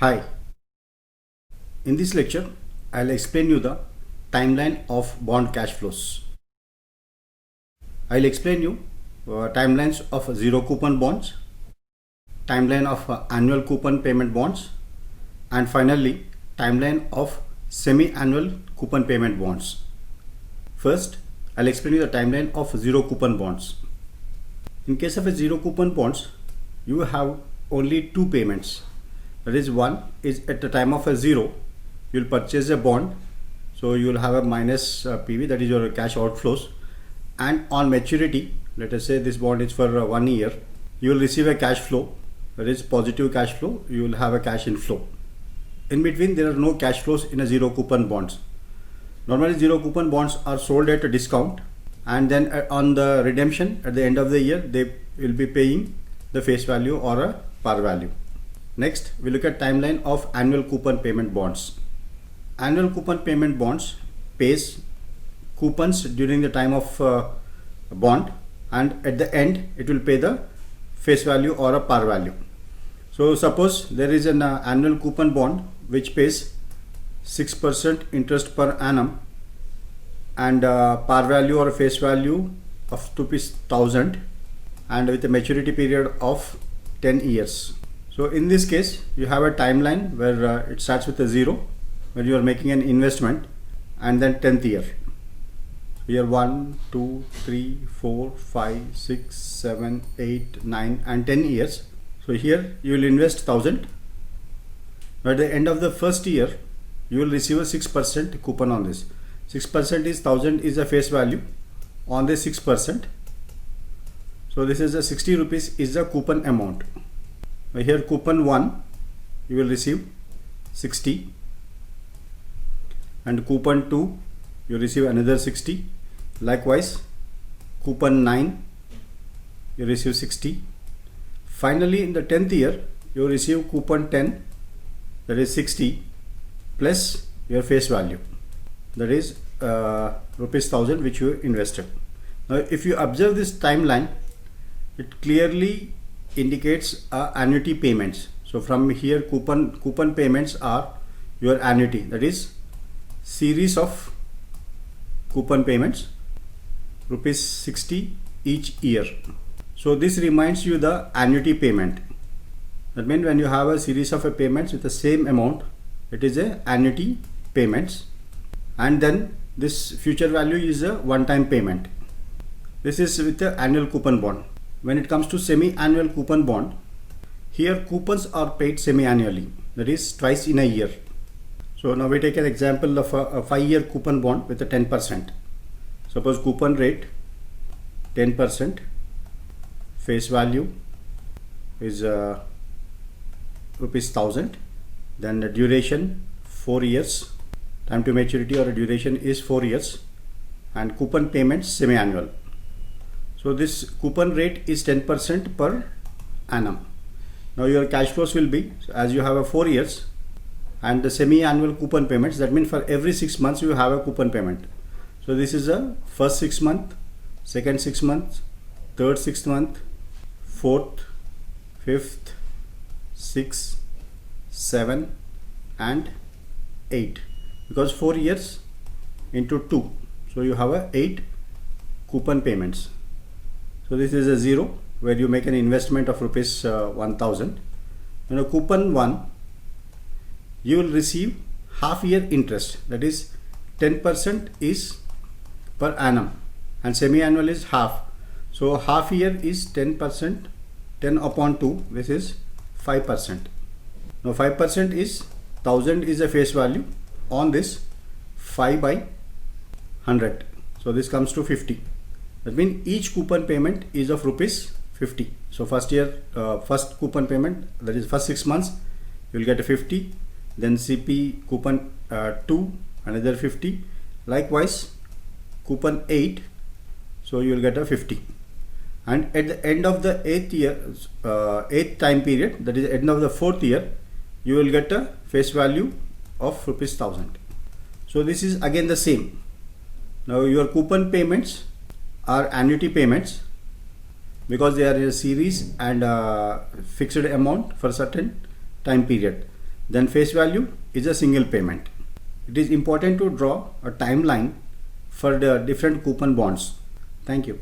Hi, in this lecture I'll explain you the timeline of bond cash flows. I'll explain you timelines of zero coupon bonds, timeline of annual coupon payment bonds, and finally timeline of semi-annual coupon payment bonds. First, I'll explain you the timeline of zero coupon bonds. In case of a zero coupon bonds, you have only two payments. That is, one is at the time of a zero, you'll purchase a bond, so you'll have a minus PV, that is your cash outflows, and on maturity, let us say this bond is for 1 year, you will receive a cash flow, that is positive cash flow, you will have a cash inflow. In between, there are no cash flows in a zero coupon bonds. Normally zero coupon bonds are sold at a discount, and then on the redemption at the end of the year, they will be paying the face value or a par value. Next, we look at timeline of annual coupon payment bonds. Annual coupon payment bonds pays coupons during the time of bond, and at the end it will pay the face value or a par value. So suppose there is an annual coupon bond which pays 6% interest per annum and par value or face value of ₹1,000 and with a maturity period of 10 years. So in this case, you have a timeline where it starts with a 0, where you are making an investment, and then 10th year. Year 1, 2, 3, 4, 5, 6, 7, 8, 9 and 10 years. So here you will invest 1,000. At the end of the first year, you will receive a 6% coupon on this. 6% is 1,000 is a face value on the 6%. So this is a 60 rupees is the coupon amount. Here coupon 1 you will receive 60, and coupon 2 you receive another 60. Likewise coupon 9 you receive 60. Finally in the 10th year you receive coupon 10, that is 60 plus your face value, that is ₹1,000 which you invested. Now if you observe this timeline, it clearly indicates annuity payments. So from here coupon payments are your annuity, that is series of coupon payments, ₹60 each year. So this reminds you the annuity payment. That means when you have a series of payments with the same amount, it is a annuity payments, and then this future value is a one-time payment. This is with the annual coupon bond. When it comes to semi-annual coupon bond, here coupons are paid semi-annually, that is twice in a year. So now we take an example of a 5-year coupon bond with a 10%. Suppose coupon rate 10%, face value is ₹1,000, then the duration 4 years, time to maturity or duration is 4 years, and coupon payments semi-annual. So this coupon rate is 10% per annum. Now your cash flows will be, as you have a 4 years and the semi-annual coupon payments, that means for every 6 months you have a coupon payment. So this is a first 6 month, second 6 months, third 6th month, fourth, fifth, 6, 7 and 8, because 4 years into 2, so you have a 8 coupon payments. So this is a 0 where you make an investment of ₹1,000. In a coupon 1, you will receive half year interest, that is 10% is per annum and semi-annual is half. So half year is 10%, 10 upon 2, this is 5%. Now 5% is 1,000 is a face value on this 5 by 100. So this comes to 50. That means each coupon payment is of ₹50. So first year, first coupon payment, that is first 6 months, you will get a 50. Then CP coupon 2, another 50. Likewise coupon 8, so you will get a 50. And at the end of the 8th year, 8th time period, that is end of the 4th year, you will get a face value of ₹1,000. So this is again the same. Now your coupon payments are annuity payments because they are in a series and fixed amount for a certain time period. then face value is a single payment. It is important to draw a timeline for the different coupon bonds. Thank you.